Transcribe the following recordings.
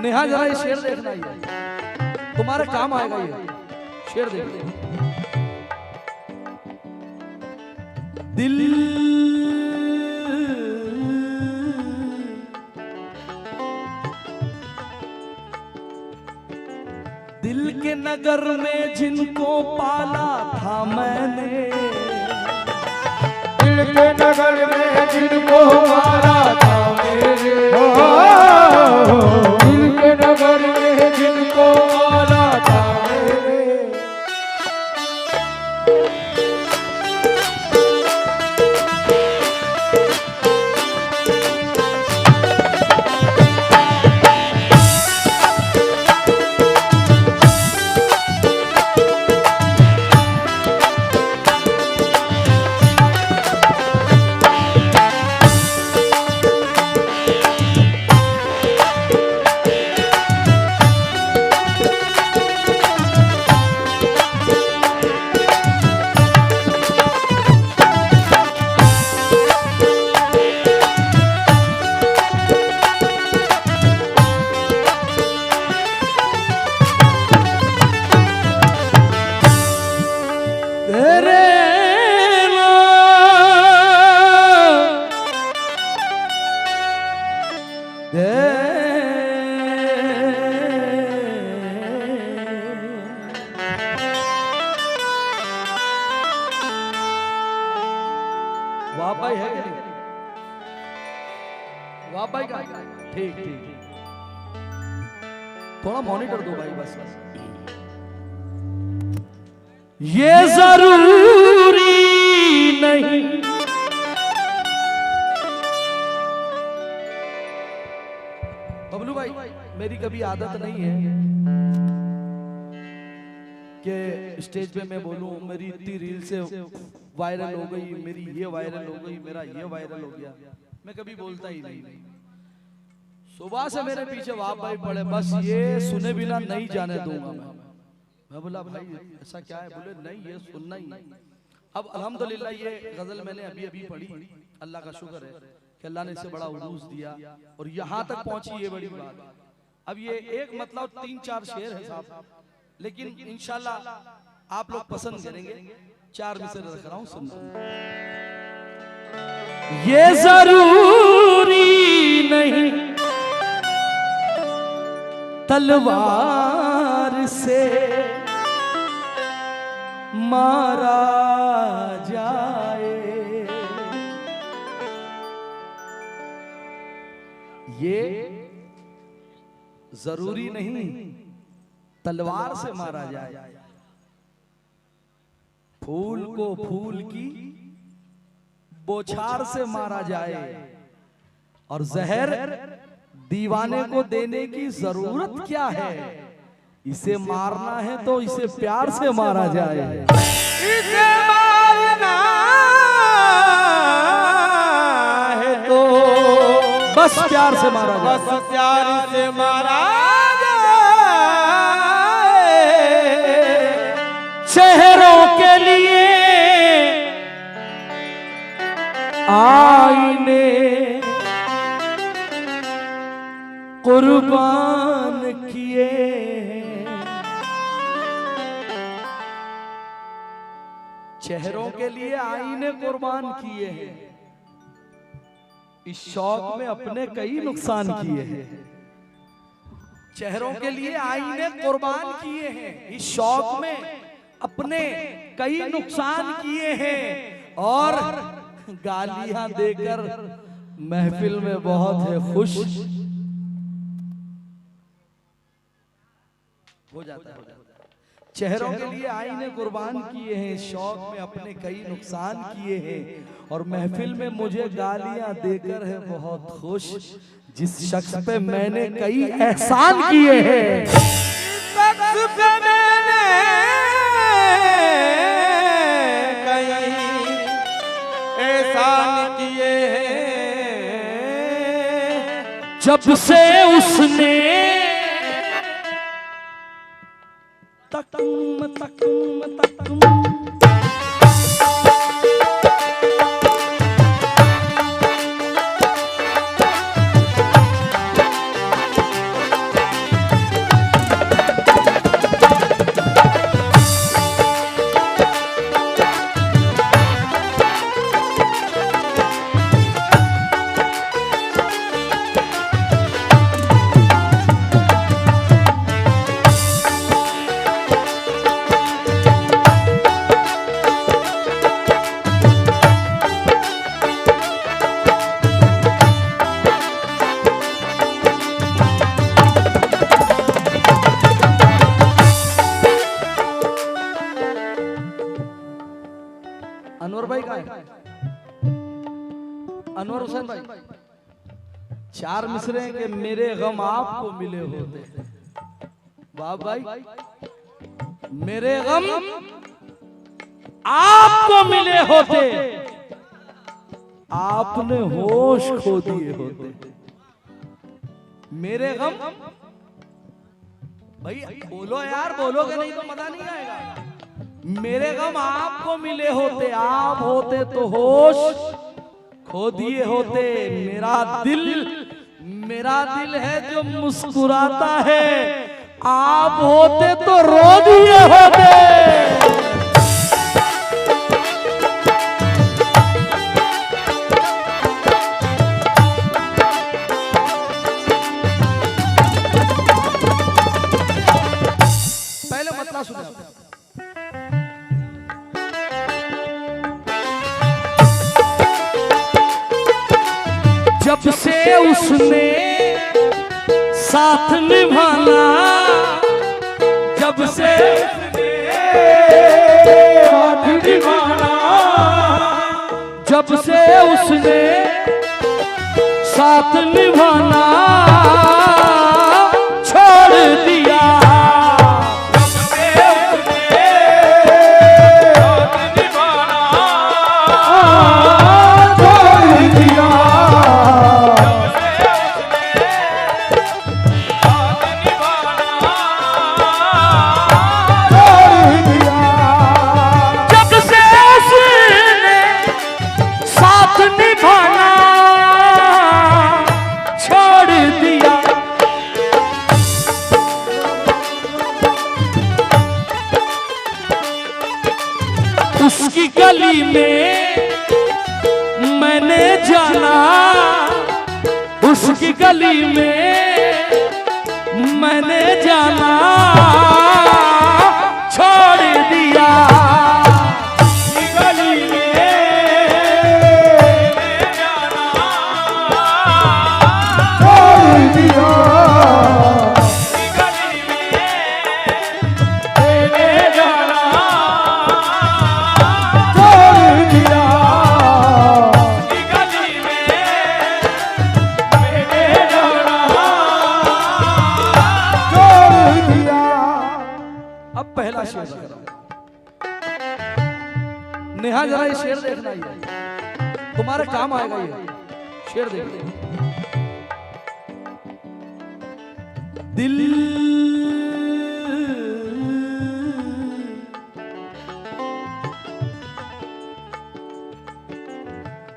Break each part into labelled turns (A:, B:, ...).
A: नेहा जरा ये शेर देखना, ये तुम्हारे काम आएगा, ये शेर देखना। दिल दिल के नगर में जिनको पाला था मैंने,
B: दिल के नगर में जिनको पाला था मेरे, दिल के नगर में जिनको पाला था मेरे।
A: वाह भाई है कि नहीं? वाह भाई का ठीक ठीक, थोड़ा मॉनिटर दो भाई बस। ये जरूरी नहीं बबलू भाई, मेरी कभी आदत नहीं है कि स्टेज पे मैं बोलूं मेरी इतनी रील से वायरल हो गई, मेरी ये वायरल हो गई, मेरा ये वायरल हो गया, मैं कभी बोलता ही नहीं। सुबह से मेरे पीछे वाह भाई पड़े, बस ये सुने बिना नहीं जाने दूंगा मैं बोला भाई ऐसा क्या है, बोले नहीं ये सुनना ही। अब अल्हम्दुलिल्लाह ये गजल मैंने अभी अभी पढ़ी, अल्लाह का शुक्र है कि अल्लाह ने इसे बड़ा उरूज दिया और यहाँ तक पहुंची, ये बड़ी बात। अब ये एक मतलब 3-4 शेर है साहब, लेकिन इंशाल्लाह आप लोग पसंद करेंगे। 4 में से रख रहा हूं, सुनना। ये जरूरी नहीं तलवार से मारा जाए, ये जरूरी नहीं तलवार से मारा जाए। फूल को फूल की बौछार से मारा जाए और जहर दीवाने को देने की जरूरत क्या है, इसे मारना है तो इसे प्यार से मारा जाए।
B: इसे मारना है तो
A: बस प्यार से मारा जाए,
B: बस प्यार से मारा
A: शहरों के लिए आईने कुर्बान किए, चेहरों के लिए आईने कुर्बान किए हैं, इस शौक में अपने कई नुकसान किए हैं। चेहरों के लिए आईने कुर्बान किए हैं, इस शौक में अपने कई नुकसान किए हैं और गालियां देकर महफिल में बहुत है खुश हो जाता है। चेहरों के लिए आईने कुर्बान किए हैं, शौक में अपने कई नुकसान किए हैं और महफिल में मुझे गालियां देकर है बहुत खुश, जिस शख्स पे मैंने कई एहसान किए हैं।
B: शख्स पे मैंने कई एहसान किए हैं,
A: जब से उसने तकम तकम तकम चार मिसरे के मेरे गम आपको मिले होते। वाह भाई, मेरे गम आपको मिले होते, आपने होश खो दिए होते। मेरे गम, भाई बोलो यार, बोलोगे नहीं तो मजा नहीं आएगा। मेरे गम आपको मिले होते, आप होते तो होश खो दिए होते। मेरा दिल है जो मुस्कुराता है, आप होते तो रो दिए होते। पहले मतलब सुना, जब से उसने साथ निभाना, जब से
B: साथ निभाना,
A: जब से उसने साथ निभाना छोड़ दिया,
B: जब से उसने साथ निभाना छोड़ दिया,
A: जब से उसने साथ निभाना छोड़ दिया, उसकी गली में मैंने जाना, उसकी गली में मैंने जाना छोड़ दिया,
B: गली में जाना छोड़ दिया, गली में जाना छोड़ दिया, गली में जाना छोड़ दिया।
A: अब पहला शेर लग रहा है। नेहा जरा ये शेर देखना, ही तुम्हारे काम आएगा। ये शेर देखना, दिल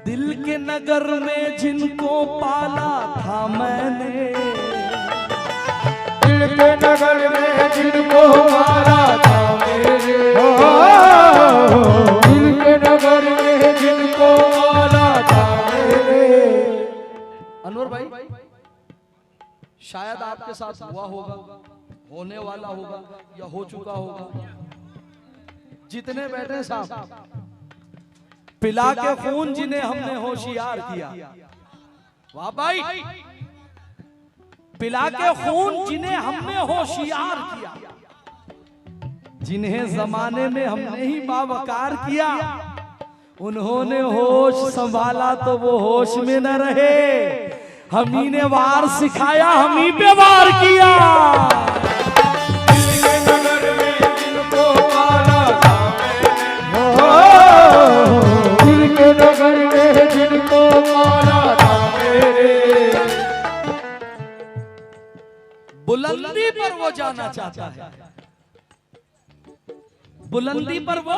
A: दिल के नगर में जिनको पाला था मैंने,
B: दिल के नगर में जिनको मारा था मेरे, दिल के नगर में जिनको मारा था मेरे।
A: अनवर भाई, शायद आपके साथ हुआ होगा, होने वाला होगा या हो चुका होगा। जितने बैठे साहब, पिला के खून जिन्हें हमने होशियार किया। वाह भाई, पिला के खून जिन्हें हमने होशियार किया, जिन्हें जमाने में हमने ही बावकार किया, उन्होंने होश संभाला तो वो होश में न रहे। हम ही ने वार सिखाया, हम ही पे वार किया।
B: दिल के नगर में जिनको मारा था मैंने, दिल के नगर में जिनको मारा था मेरे।
A: बुलंदी पर वो जाना चाहता है, बुलंदी पर वो,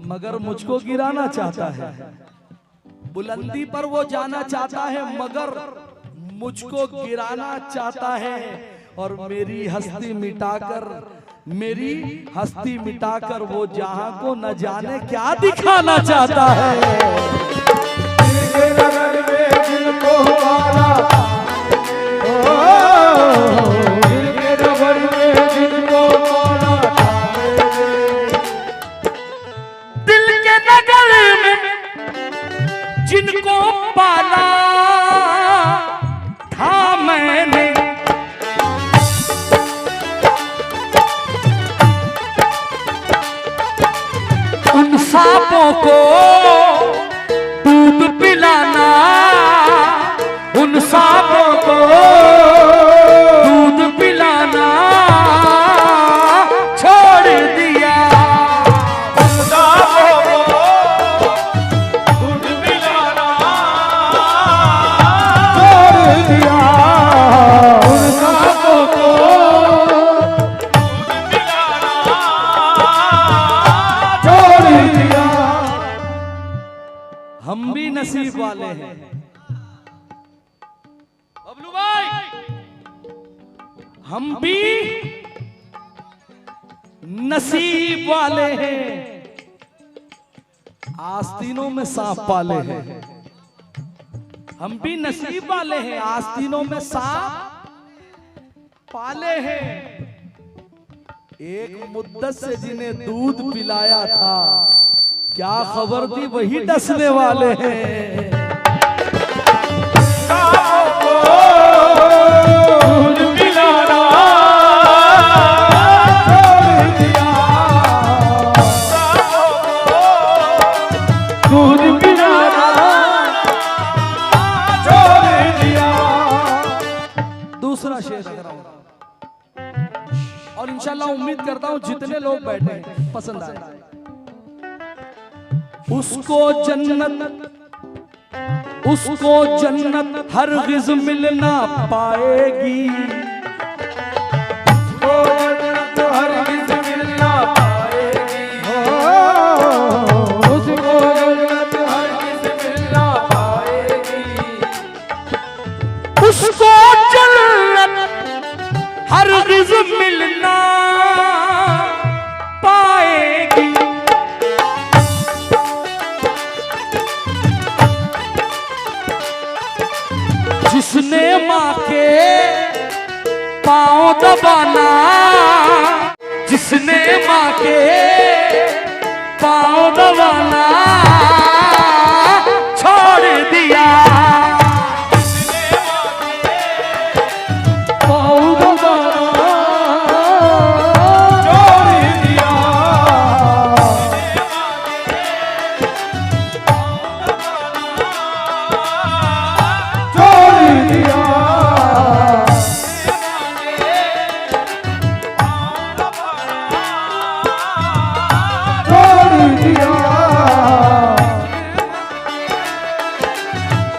A: मगर मुझको गिराना चाहता है। बुलंदी पर वो जाना चाहता है मगर मुझको गिराना चाहता है। और मेरी हस्ती मिटाकर वो जहां को न जाने क्या दिखाना चाहता है।
B: दिल के नगर में जिनको मारा, दिल के नगर में जिनको मारा था मेरे।
A: दिल के नगर में जिनको पाला था मैंने, उन सांपों को दूध पिलाना हम भी नसीब वाले हैं, आस्तीनों में सांप पाले हैं। हम भी नसीब वाले हैं, आस्तीनों में सांप पाले हैं। एक मुद्दत से जिन्हें दूध पिलाया था, क्या खबर थी वही डसने वाले हैं। दूसरा शेर लग रहा हूं और इंशाल्लाह उम्मीद करता हूं जितने लोग बैठे हैं पसंद आए। उसको जन्नत हरगिज़ मिल ना पाएगी,
B: हरगिज़ मिल ना पाएगी, उसको जन्नत हरगिज़ मिल ना पाएगी,
A: उसको जन्नत हरगिज़ मिल ना पाएगी। जिसने माँ के पाँव दबाना, जिसने माँ के पाँव दबाना छोड़ दिया,
B: पाँव दबाना छोड़ दिया, छोड़ दिया, छोड़ दिया,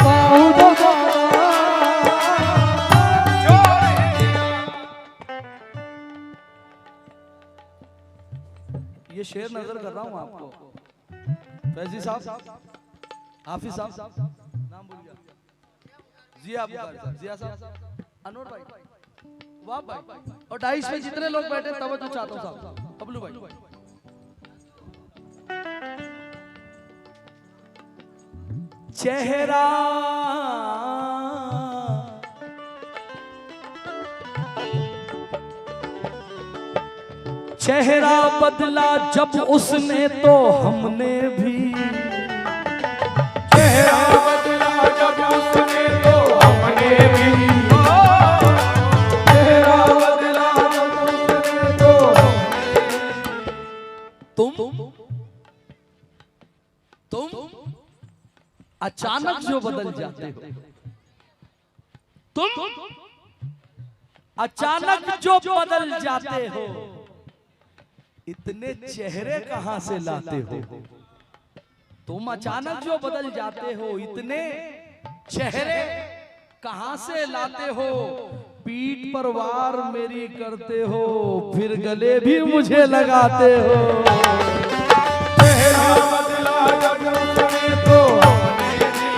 B: पाँव दबाना छोड़ दिया।
A: ये शेर नजर कर रहा हूँ आपको। फैजी साहब, हाफिज साहब, नाम भूल गया, जिया साहब, जिया साहब, अनवर भाई, वाह भाई, और डाइस में जितने लोग बैठे तवज्जो चाहता हूँ साहब, बबलू भाई। चेहरा चेहरा बदला जब उसने तो हमने भी,
B: चेहरा बदला जब उसने तो हमने भी, चेहरा बदला जब उसने तो
A: तुम अचानक जो बदल जाते हो, तुम अचानक जो बदल जाते हो, इतने चेहरे कहां से लाते हो। तुम अचानक जो बदल जाते हो, इतने चेहरे कहां से लाते हो। पीठ पर वार मेरी करते हो, फिर गले भी मुझे लगाते हो।
B: चेहरा बदला जब उसने तो हमने भी,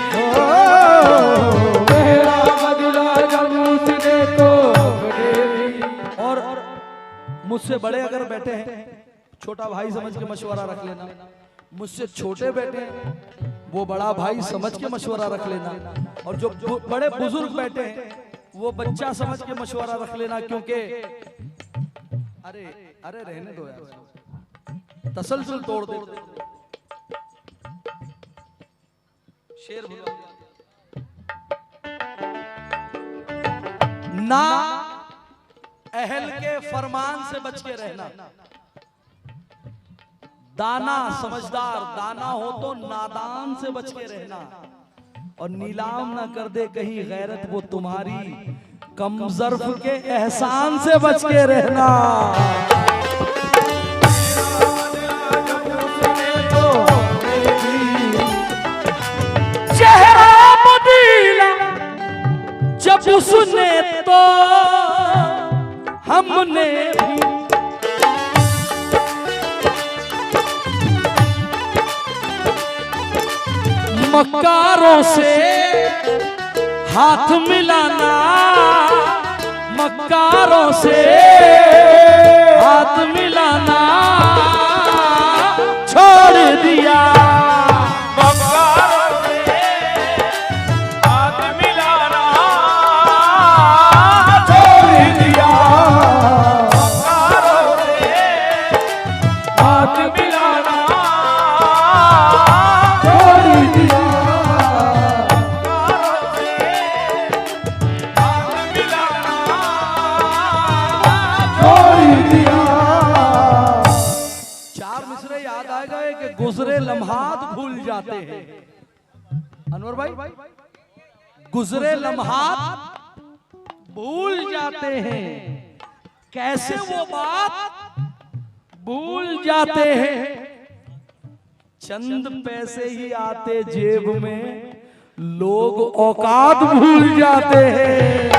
B: चेहरा बदला जब उसने तो हमने भी।
A: और मुझसे बड़े अगर बैठे हैं, छोटा भाई समझ के मशवरा रख लेना। मुझसे छोटे बैठे हैं, वो बड़ा भाई समझ के मशवरा रख लेना। और जो बड़े बुजुर्ग बैठे हैं, वो बच्चा समझ के मशवरा रख लेना। क्योंकि अरे अरे रहने दो यार, तसलसल तोड़ दे। शेर बोलो ना, अहल के फरमान से बच के रहना। दाना समझदार दाना हो तो नादान से बच के रहना। और नीलाम ना कर दे कहीं गैरत वो तुम्हारी, कम ज़र्फ के एहसान से बच के रहना। चेहरा बदला जब उसने तो हमने भी, मक्कारों से हाथ मिलाना, मक्कारों से हाथ मिलाना छोड़ दिया।
B: मक्कारों से हाथ मिलाना छोड़ दिया। मक्कारों से हाथ मिलाना छोड़ दिया।
A: चार मिसरे याद आ गए कि गुजरे लम्हात भूल जाते हैं। अनवर भाई, गुजरे लम्हात भूल जाते हैं, कैसे वो बात भूल जाते हैं। चंद पैसे ही आते जेब में, लोग औकात भूल जाते हैं।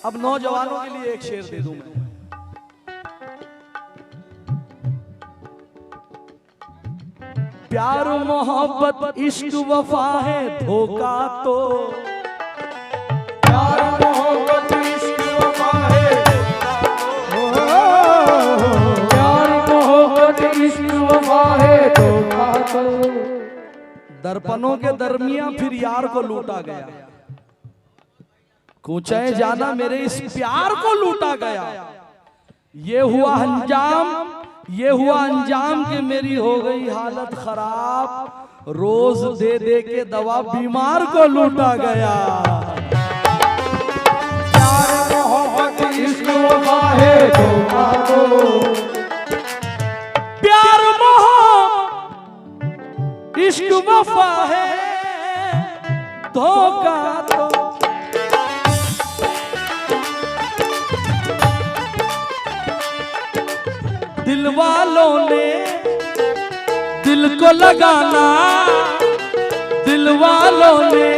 A: अब नौजवानों के लिए एक शेर दे दूं मैं। प्यार मोहब्बत इश्क वफा है धोखा तो,
B: प्यार मोहब्बत इश्क वफा है। प्यार मोहब्बत इश्क वफा है धोखा तो।
A: दर्पणों के दरमियां फिर यार को लूटा गया, कूचाए जाना मेरे इस प्यार को लूटा गया। ये हुआ अंजाम कि मेरी हो गई हालत खराब, रोज दे दे के दवा बीमार को लूटा गया।
B: प्यार मोहब्बत इश्क वफा है धोखा तो।
A: प्यार मोहब्बत इश्क वफा है धोखा तो। दिल वालों ने दिल को लगाना, दिल वालों ने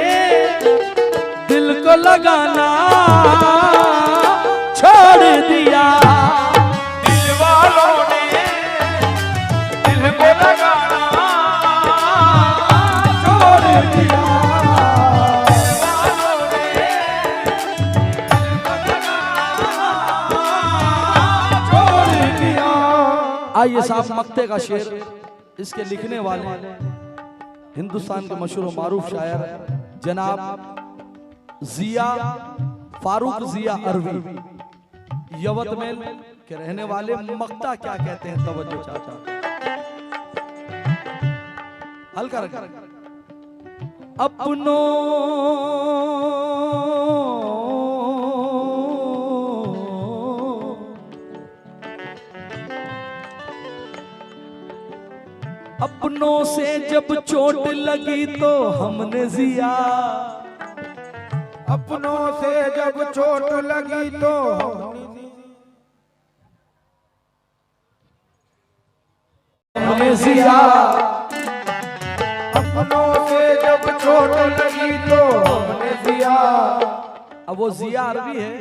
A: दिल को लगाना छोड़ दिया।
B: दिल वालों ने दिल को लगाना छोड़ दिया।
A: आइए साहब, मक्ते का शेर, इसके लिखने वाले हिंदुस्तान के मशहूर मारूफ शायर जनाब जिया फारूक जिया अरवी, यवतमेल के रहने वाले। मक्ता क्या कहते हैं, तवज्जो चाहता हल्का रखा। अपनों अपनों से जब चोट लगी तो हमने जिया,
B: अपनों से जब चोट लगी तो
A: हमने जिया।
B: अपनों से जब चोट लगी तो हमने जिया।
A: अब वो जिया अरबी है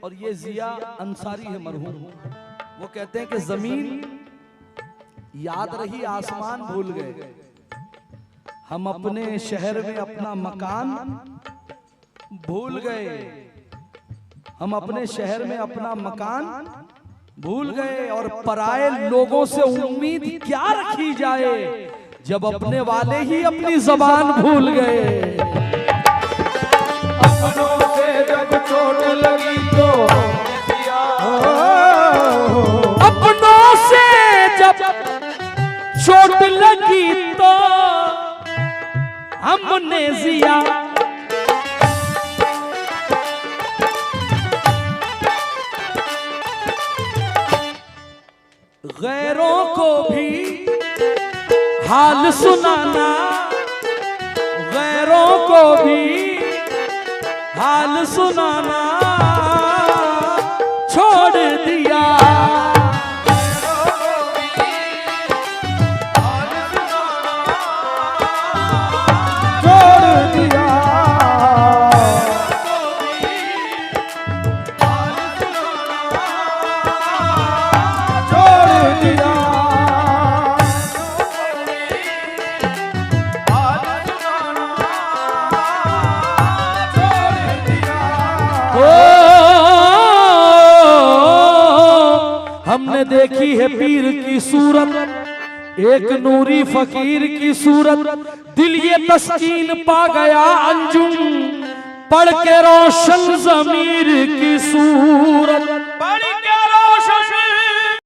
A: और ये जिया अंसारी है मरहूम। वो कहते हैं कि जमीन याद रही, आसमान भूल गए। हम अपने शहर में अपना मकान भूल गए, हम अपने शहर में अपना मकान भूल गए। और पराए लोगों से उम्मीद क्या रखी जाए, जब अपने वाले ही अपनी जबान भूल गए।
B: अपनों से जब चोट लगी तो
A: अपनों से जब चोट लगी तो हमने जिया। गैरों को भी हाल सुनाना, गैरों को भी हाल सुनाना छोड़ दिया। हमने देखी है पीर की सूरत, एक नूरी फकीर की सूरत, दिल ये तस्कीन पा गया अंजुम, पढ़ के रोशन ज़मीर की सूरत।